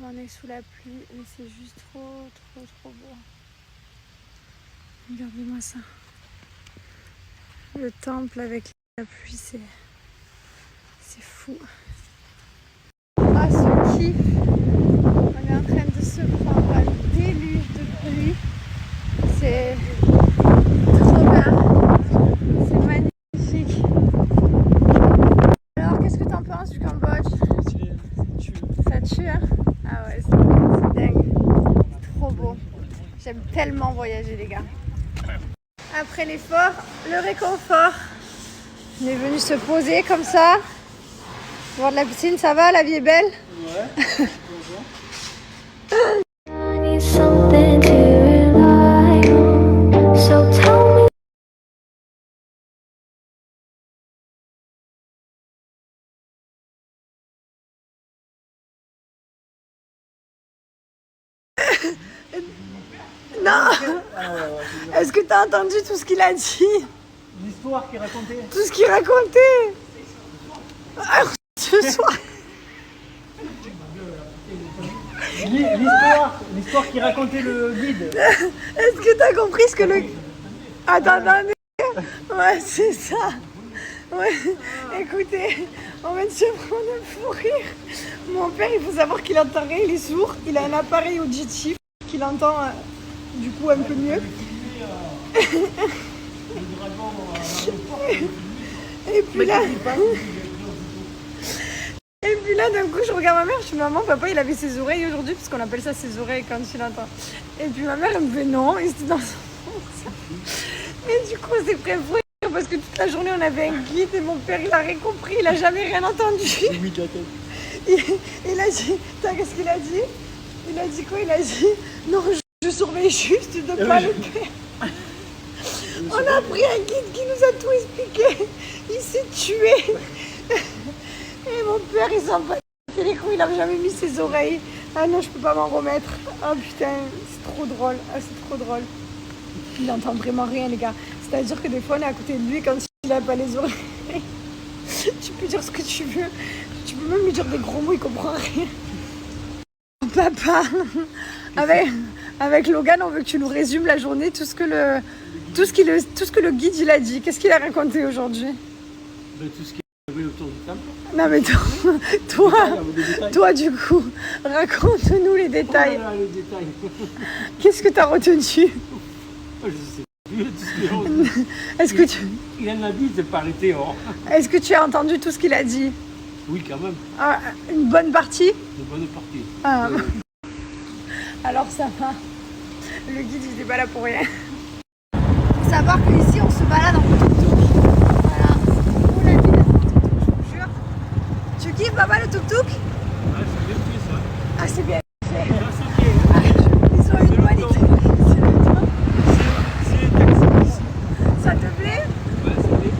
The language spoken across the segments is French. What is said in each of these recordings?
on est sous la pluie, mais c'est juste trop beau. Regardez-moi ça. Le temple avec la pluie, c'est fou. Ah, ce kiff. On est en train de se prendre un déluge de pluie. C'est trop bien. C'est magnifique. Alors, qu'est-ce que t'en penses du Cambodge? Ça tue, hein? Ah ouais, c'est dingue. C'est trop beau. J'aime tellement voyager, les gars. Après l'effort, le réconfort. On est venu se poser comme ça. Voir de la piscine, ça va? La vie est belle? Ouais. Non. Est-ce que t'as entendu tout ce qu'il a dit? L'histoire qu'il racontait. Tout ce qu'il racontait. Alors, ce soir. L'histoire qu'il racontait le guide. Est-ce que t'as compris ce que le... Attendez. Ouais, c'est ça. Ouais. Écoutez, on vient de se prendre un fou rire. Mon père, il faut savoir qu'il entend rien, il est sourd. Il a un appareil auditif qu'il entend du coup un peu mieux. Et puis là... Et puis là, d'un coup, je regarde ma mère, je dis maman, papa, il avait ses oreilles aujourd'hui, parce qu'on appelle ça ses oreilles quand il entend. Et puis ma mère, elle me fait non, il était dans son Et du coup, c'est prêt pour rire, parce que toute la journée, on avait un guide, et mon père, il a rien compris, il a jamais rien entendu. Il a dit, qu'est-ce qu'il a dit? Il a dit quoi? Il a dit, non, je surveille juste de pas le faire. On a pris un guide qui nous a tout expliqué. Il s'est tué. Et mon père, il s'en battait les couilles, il n'avait jamais mis ses oreilles. Ah non, je peux pas m'en remettre. Ah putain, c'est trop drôle. Ah, c'est trop drôle. Il n'entend vraiment rien, les gars. C'est-à-dire que des fois, on est à côté de lui quand il n'a pas les oreilles. Tu peux dire ce que tu veux. Tu peux même lui dire des gros mots, il comprend rien. Papa, avec Logan, on veut que tu nous résumes la journée, tout ce que le guide il a dit. Qu'est-ce qu'il a raconté aujourd'hui? Tout ce qui est autour du temple. Non mais toi du coup, raconte-nous les détails. Oh là là, les détails. Qu'est-ce que tu as retenu? Je sais plus. Est-ce que tu... Il en a dit, c'est pas arrêté. Oh. Est-ce que tu as entendu tout ce qu'il a dit? Oui, quand même. Ah, une bonne partie? Une bonne partie. Ah. Alors ça va. Le guide il n'est pas là pour rien. Faut savoir qu'ici on se balade en tuk-tuk. Voilà. Où la ville en tuk-tuk, je vous jure. Tu kiffes papa le tuk-tuk? Ah, c'est bien fait ça. Ah c'est bien fait. Ah, c'est bien. Ils ont une bonne idée. C'est le temps. C'est les taxis. Ça te plaît? Ouais, c'est bien.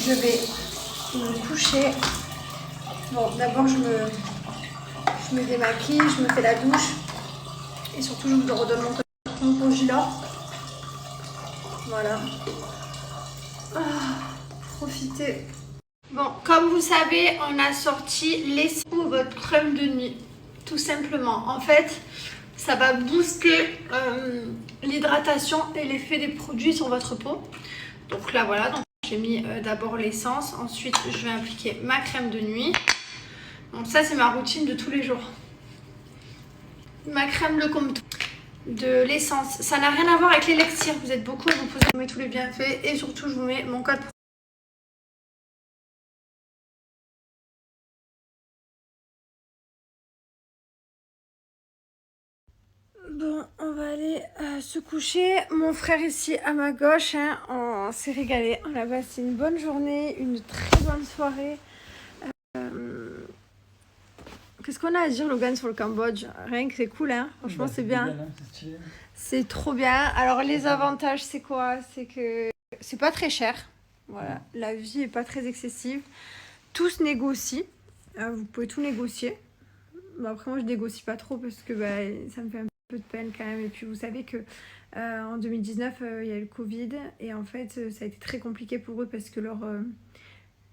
Je vais me coucher. Bon, d'abord je me démaquille, je me fais la douche. Et surtout je me redonne mon congélateur. Voilà. Profitez. Bon, comme vous savez, on a sorti les pour votre crème de nuit. Tout simplement. En fait, ça va booster l'hydratation et l'effet des produits sur votre peau. Donc là, voilà. Donc, j'ai mis d'abord l'essence. Ensuite, je vais appliquer ma crème de nuit. Donc ça, c'est ma routine de tous les jours. Ma crème Le Compte de l'essence. Ça n'a rien à voir avec l'élixir. Vous êtes beaucoup à vous poser. Je vous mets tous les bienfaits. Et surtout, je vous mets mon code. Bon, on va aller se coucher. Mon frère ici à ma gauche, hein, on s'est régalé. On a passé une bonne journée, une très bonne soirée. Qu'est-ce qu'on a à dire, Logan, sur le Cambodge? Rien que c'est cool, hein. Franchement, c'est bien. C'est trop bien. Alors, les avantages, c'est quoi? C'est que c'est pas très cher. Voilà, la vie est pas très excessive. Tout se négocie. Vous pouvez tout négocier. Bon, après, moi, je négocie pas trop parce que ça me fait un peu de peine quand même. Et puis, vous savez que en 2019, il y a eu le Covid. Et en fait, ça a été très compliqué pour eux parce que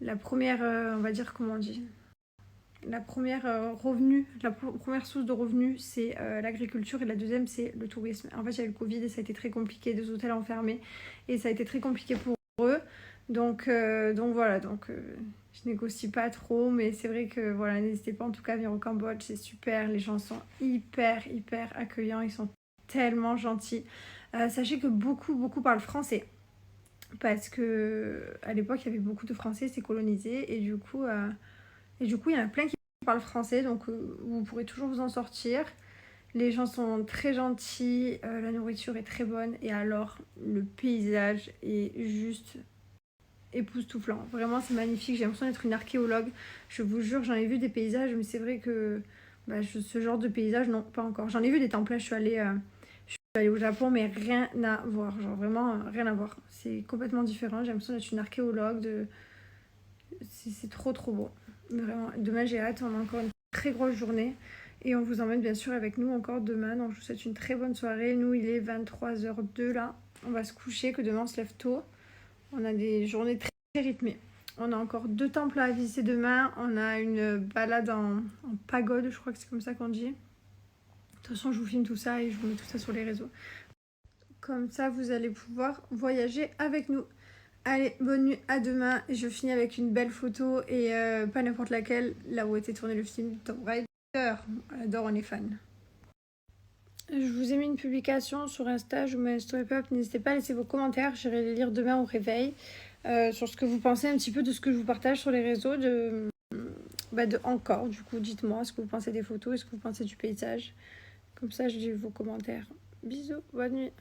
la première, on va dire, comment on dit, la première première source de revenus, c'est l'agriculture et la deuxième, c'est le tourisme. En fait, il y a eu le Covid et ça a été très compliqué, 2 hôtels enfermés et ça a été très compliqué pour eux. Donc voilà, je négocie pas trop, mais c'est vrai que voilà, n'hésitez pas en tout cas à venir au Cambodge, c'est super, les gens sont hyper accueillants, ils sont tellement gentils. Sachez que beaucoup parlent français. Parce que à l'époque, il y avait beaucoup de Français, c'est colonisé, et du coup, il y en a plein qui parlent français, donc vous pourrez toujours vous en sortir. Les gens sont très gentils, la nourriture est très bonne, et alors le paysage est juste époustouflant. Vraiment, c'est magnifique, j'ai l'impression d'être une archéologue. Je vous jure, j'en ai vu des paysages, mais c'est vrai que ce genre de paysage, non, pas encore. J'en ai vu des templages, je suis allée au Japon, mais rien à voir, genre vraiment rien à voir. C'est complètement différent, j'ai l'impression d'être une archéologue, c'est trop beau. Vraiment, demain j'ai hâte, on a encore une très grosse journée et on vous emmène bien sûr avec nous encore demain. Donc je vous souhaite une très bonne soirée. Nous il est 23h02 là, on va se coucher, que demain on se lève tôt. On a des journées très rythmées. On a encore 2 temples à visiter demain. On a une balade en pagode, je crois que c'est comme ça qu'on dit. De toute façon, je vous filme tout ça et je vous mets tout ça sur les réseaux. Comme ça, vous allez pouvoir voyager avec nous. Allez, bonne nuit, à demain. Et je finis avec une belle photo et pas n'importe laquelle, là où a été tourné le film Tomb Raider. On adore, on est fan. Je vous ai mis une publication sur Insta, je vous mets un story pop. N'hésitez pas à laisser vos commentaires, j'irai les lire demain au réveil. Sur ce que vous pensez un petit peu de ce que je vous partage sur les réseaux de Angkor. Du coup, dites-moi ce que vous pensez des photos, ce que vous pensez du paysage. Comme ça, je lis vos commentaires. Bisous, bonne nuit.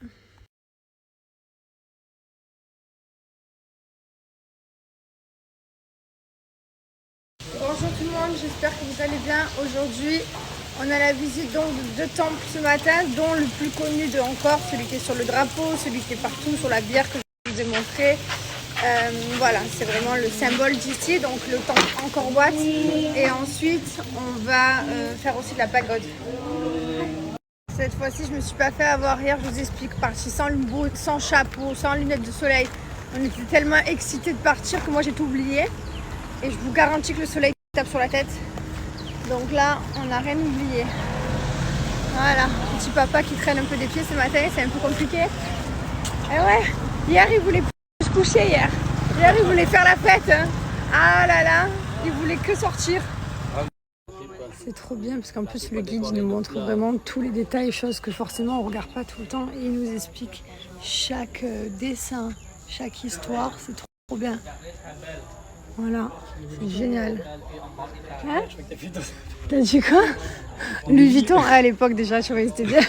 Bonjour tout le monde, j'espère que vous allez bien. Aujourd'hui, on a la visite donc de 2 temples ce matin, dont le plus connu de Angkor, celui qui est sur le drapeau, celui qui est partout sur la bière que je vous ai montré. Voilà, c'est vraiment le symbole d'ici, donc le temple Angkor Wat. Et ensuite, on va faire aussi de la pagode. Cette fois-ci, je me suis pas fait avoir hier, je vous explique, partie sans boot, sans chapeau, sans lunettes de soleil. On était tellement excités de partir que moi j'ai tout oublié. Et je vous garantis que le soleil tape sur la tête. Donc là, on n'a rien oublié. Voilà, petit papa qui traîne un peu des pieds ce matin, c'est un peu compliqué. Et ouais, hier il voulait se coucher hier. Hier il voulait faire la fête. Hein. Ah là là, il voulait que sortir. C'est trop bien parce qu'en plus le guide il nous montre vraiment tous les détails, choses que forcément on ne regarde pas tout le temps. Et il nous explique chaque dessin, chaque histoire, c'est trop bien. Voilà, c'est génial. Hein? T'as dit quoi? Louis Vuitton, à l'époque déjà, je trouvais que c'était bien.